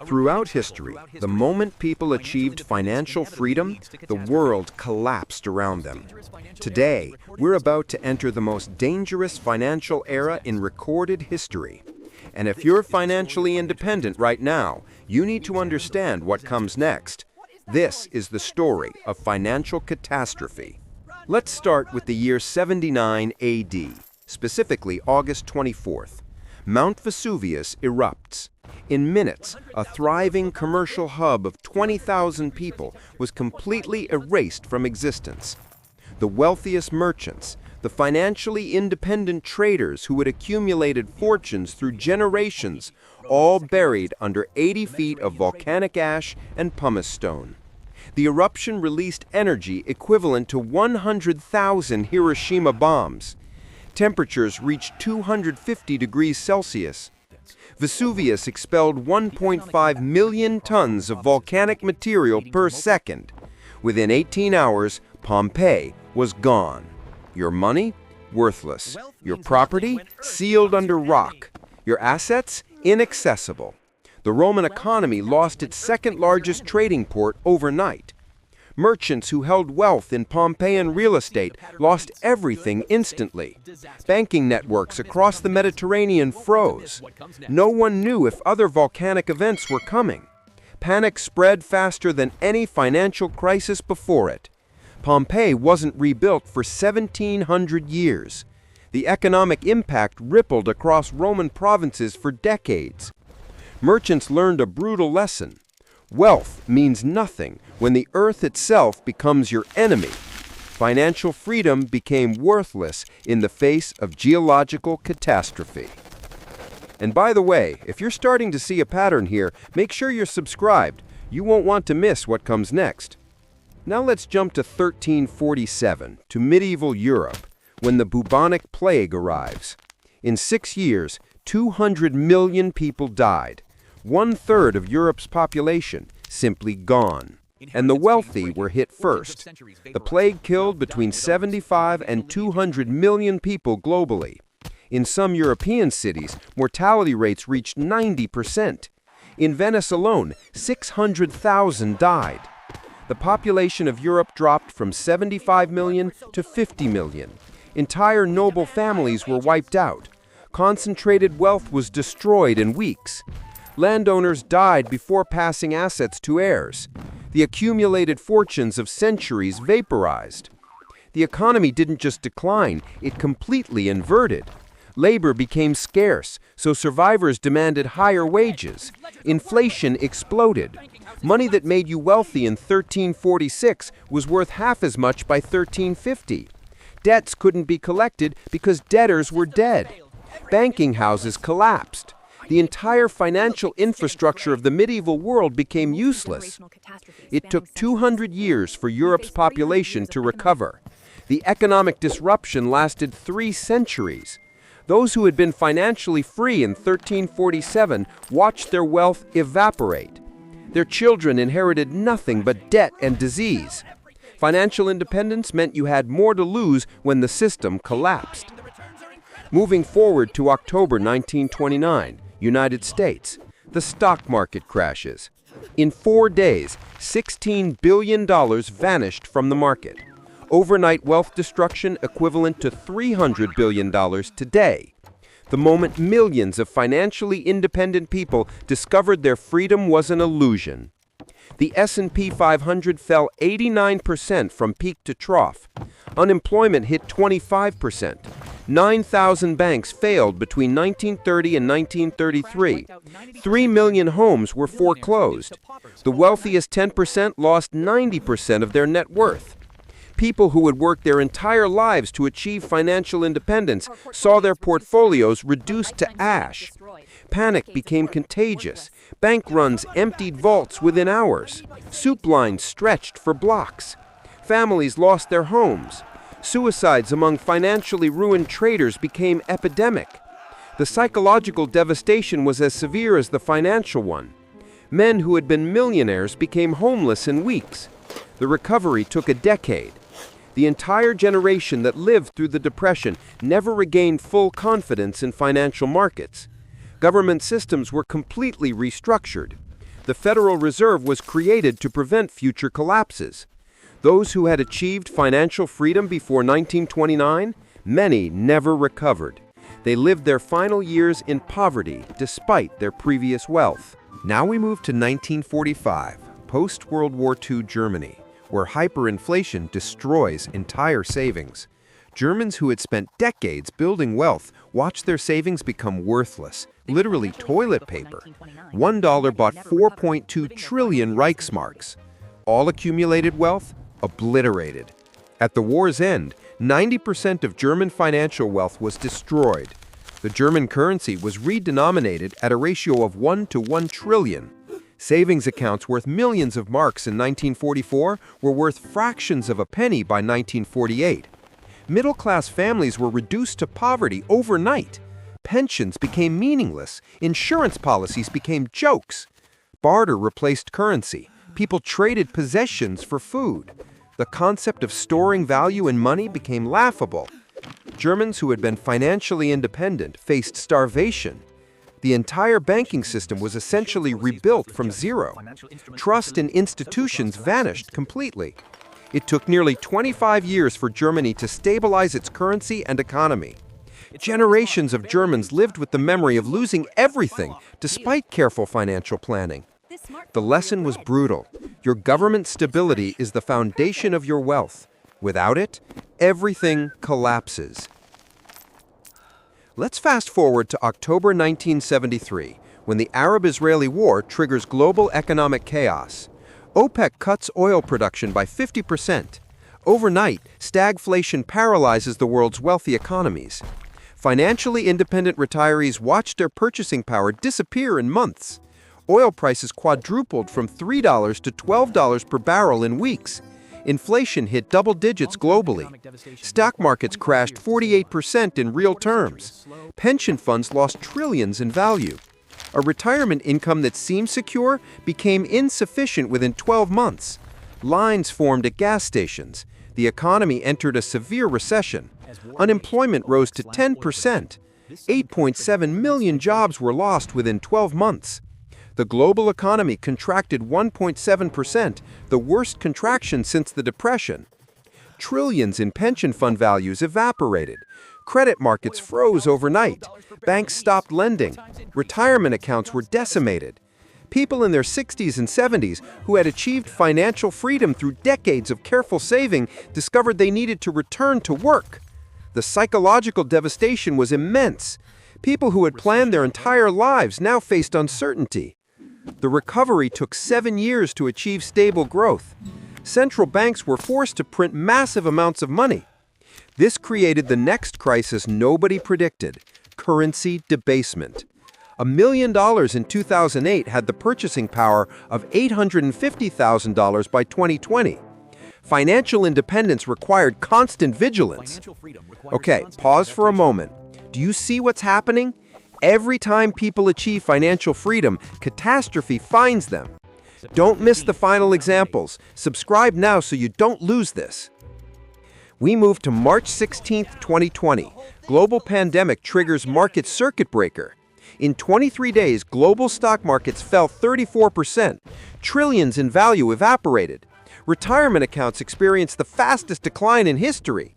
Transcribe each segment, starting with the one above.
Throughout history, the moment people achieved financial freedom, the world collapsed around them. Today, we're about to enter the most dangerous financial era in recorded history. And if you're financially independent right now, you need to understand what comes next. This is the story of financial catastrophe. Let's start with the year 79 AD, specifically August 24th. Mount Vesuvius erupts. In minutes, a thriving commercial hub of 20,000 people was completely erased from existence. The wealthiest merchants, the financially independent traders who had accumulated fortunes through generations, all buried under 80 feet of volcanic ash and pumice stone. The eruption released energy equivalent to 100,000 Hiroshima bombs. Temperatures reached 250 degrees Celsius. Vesuvius expelled 1.5 million tons of volcanic material per second. Within 18 hours, Pompeii was gone. Your money? Worthless. Your property? Sealed under rock. Your assets? Inaccessible. The Roman economy lost its second-largest trading port overnight. Merchants who held wealth in Pompeian real estate lost everything instantly. Banking networks across the Mediterranean froze. No one knew if other volcanic events were coming. Panic spread faster than any financial crisis before it. Pompeii wasn't rebuilt for 1,700 years. The economic impact rippled across Roman provinces for decades. Merchants learned a brutal lesson. Wealth means nothing when the earth itself becomes your enemy. Financial freedom became worthless in the face of geological catastrophe. And by the way, if you're starting to see a pattern here, make sure you're subscribed. You won't want to miss what comes next. Now let's jump to 1347, to medieval Europe, when the bubonic plague arrives. In 6 years, 200 million people died. 1/3 of Europe's population simply gone. And the wealthy were hit first. The plague killed between 75 and 200 million people globally. In some European cities, mortality rates reached 90%. In Venice alone, 600,000 died. The population of Europe dropped from 75 million to 50 million. Entire noble families were wiped out. Concentrated wealth was destroyed in weeks. Landowners died before passing assets to heirs. The accumulated fortunes of centuries vaporized. The economy didn't just decline, it completely inverted. Labor became scarce, so survivors demanded higher wages. Inflation exploded. Money that made you wealthy in 1346 was worth half as much by 1350. Debts couldn't be collected because debtors were dead. Banking houses collapsed. The entire financial infrastructure of the medieval world became useless. It took 200 years for Europe's population to recover. The economic disruption lasted 3 centuries. Those who had been financially free in 1347 watched their wealth evaporate. Their children inherited nothing but debt and disease. Financial independence meant you had more to lose when the system collapsed. Moving forward to October 1929, United States, the stock market crashes. In 4 days, $16 billion vanished from the market. Overnight wealth destruction equivalent to $300 billion today. The moment millions of financially independent people discovered their freedom was an illusion. The S&P 500 fell 89% from peak to trough. Unemployment hit 25%. 9,000 banks failed between 1930 and 1933. 3 million homes were foreclosed. The wealthiest 10% lost 90% of their net worth. People who had worked their entire lives to achieve financial independence saw their portfolios reduced to ash. Panic became contagious. Bank runs emptied vaults within hours. Soup lines stretched for blocks. Families lost their homes. Suicides among financially ruined traders became epidemic. The psychological devastation was as severe as the financial one. Men who had been millionaires became homeless in weeks. The recovery took a decade. The entire generation that lived through the Depression never regained full confidence in financial markets. Government systems were completely restructured. The Federal Reserve was created to prevent future collapses. Those who had achieved financial freedom before 1929, many never recovered. They lived their final years in poverty despite their previous wealth. Now we move to 1945, post-World War II Germany, where hyperinflation destroys entire savings. Germans who had spent decades building wealth watched their savings become worthless, literally toilet paper. $1 bought 4.2 trillion Reichsmarks. All accumulated wealth obliterated. At the war's end, 90% of German financial wealth was destroyed. The German currency was redenominated at a ratio of 1 to 1 trillion. Savings accounts worth millions of marks in 1944 were worth fractions of a penny by 1948. Middle-class families were reduced to poverty overnight. Pensions became meaningless. Insurance policies became jokes. Barter replaced currency. People traded possessions for food. The concept of storing value in money became laughable. Germans who had been financially independent faced starvation. The entire banking system was essentially rebuilt from zero. Trust in institutions vanished completely. It took nearly 25 years for Germany to stabilize its currency and economy. Generations of Germans lived with the memory of losing everything despite careful financial planning. The lesson was brutal. Your government stability is the foundation of your wealth. Without it, everything collapses. Let's fast forward to October 1973, when the Arab-Israeli war triggers global economic chaos. OPEC cuts oil production by 50%. Overnight, stagflation paralyzes the world's wealthy economies. Financially independent retirees watched their purchasing power disappear in months. Oil prices quadrupled from $3 to $12 per barrel in weeks. Inflation hit double digits globally. Stock markets crashed 48% in real terms. Pension funds lost trillions in value. A retirement income that seemed secure became insufficient within 12 months. Lines formed at gas stations. The economy entered a severe recession. Unemployment rose to 10%. 8.7 million jobs were lost within 12 months. The global economy contracted 1.7%, the worst contraction since the Depression. Trillions in pension fund values evaporated. Credit markets froze overnight. Banks stopped lending. Retirement accounts were decimated. People in their 60s and 70s who had achieved financial freedom through decades of careful saving discovered they needed to return to work. The psychological devastation was immense. People who had planned their entire lives now faced uncertainty. The recovery took 7 years to achieve stable growth. Central banks were forced to print massive amounts of money. This created the next crisis nobody predicted: currency debasement. $1 million in 2008 had the purchasing power of $850,000 by 2020. Financial independence required constant vigilance. Okay, pause for a moment. Do you see what's happening? Every time people achieve financial freedom, catastrophe finds them. Don't miss the final examples. Subscribe now so you don't lose this. We move to March 16, 2020. Global pandemic triggers market circuit breaker. In 23 days, global stock markets fell 34%. Trillions in value evaporated. Retirement accounts experienced the fastest decline in history.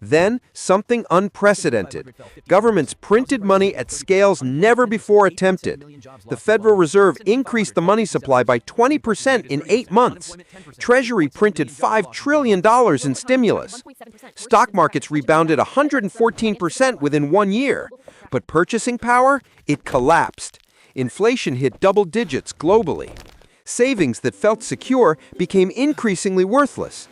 Then, something unprecedented. Governments printed money at scales never before attempted. The Federal Reserve increased the money supply by 20% in 8 months. Treasury printed $5 trillion in stimulus. Stock markets rebounded 114% within 1 year. But purchasing power? It collapsed. Inflation hit double digits globally. Savings that felt secure became increasingly worthless.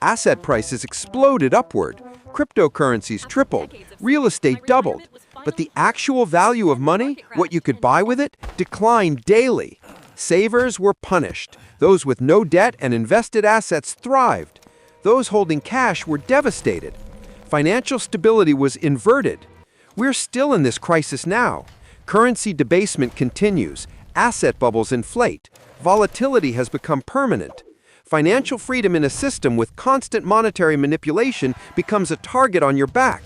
Asset prices exploded upward. Cryptocurrencies tripled. Real estate doubled. But the actual value of money, what you could buy with it, declined daily. Savers were punished. Those with no debt and invested assets thrived. Those holding cash were devastated. Financial stability was inverted. We're still in this crisis now. Currency debasement continues. Asset bubbles inflate. Volatility has become permanent. Financial freedom in a system with constant monetary manipulation becomes a target on your back.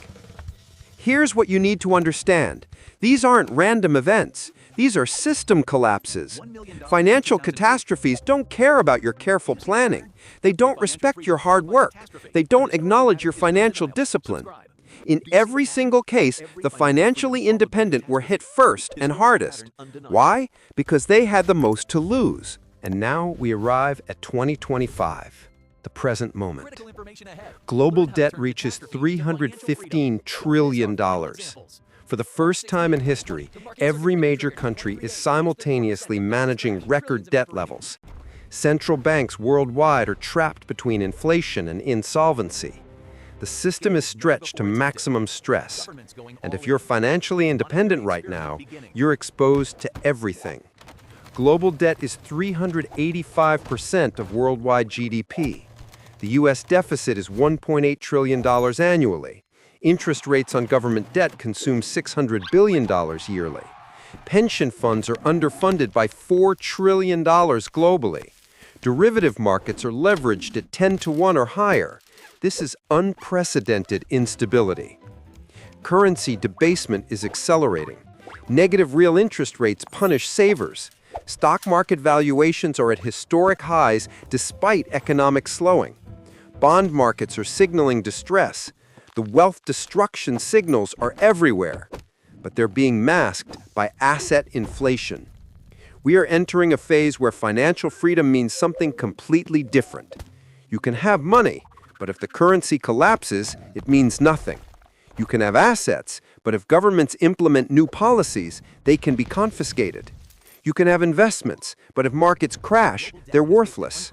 Here's what you need to understand. These aren't random events. These are system collapses. Financial catastrophes don't care about your careful planning. They don't respect your hard work. They don't acknowledge your financial discipline. In every single case, the financially independent were hit first and hardest. Why? Because they had the most to lose. And now we arrive at 2025, the present moment. Global debt reaches $315 trillion. For the first time in history, every major country is simultaneously managing record debt levels. Central banks worldwide are trapped between inflation and insolvency. The system is stretched to maximum stress. And if you're financially independent right now, you're exposed to everything. Global debt is 385% of worldwide GDP. The U.S. deficit is $1.8 trillion annually. Interest rates on government debt consume $600 billion yearly. Pension funds are underfunded by $4 trillion globally. Derivative markets are leveraged at 10 to 1 or higher. This is unprecedented instability. Currency debasement is accelerating. Negative real interest rates punish savers. Stock market valuations are at historic highs despite economic slowing. Bond markets are signaling distress. The wealth destruction signals are everywhere, but they're being masked by asset inflation. We are entering a phase where financial freedom means something completely different. You can have money, but if the currency collapses, it means nothing. You can have assets, but if governments implement new policies, they can be confiscated. You can have investments, but if markets crash, they're worthless.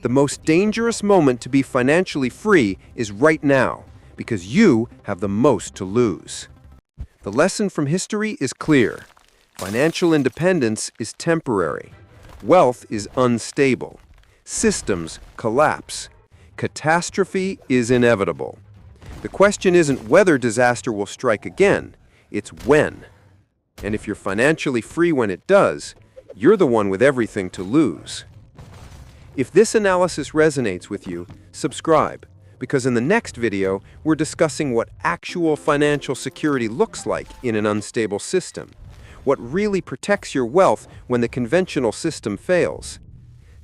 The most dangerous moment to be financially free is right now, because you have the most to lose. The lesson from history is clear. Financial independence is temporary. Wealth is unstable. Systems collapse. Catastrophe is inevitable. The question isn't whether disaster will strike again, it's when. And if you're financially free when it does, you're the one with everything to lose. If this analysis resonates with you, subscribe, because in the next video, we're discussing what actual financial security looks like in an unstable system, what really protects your wealth when the conventional system fails.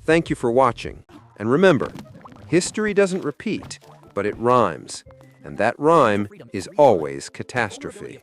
Thank you for watching, and remember, history doesn't repeat, but it rhymes, and that rhyme is always catastrophe.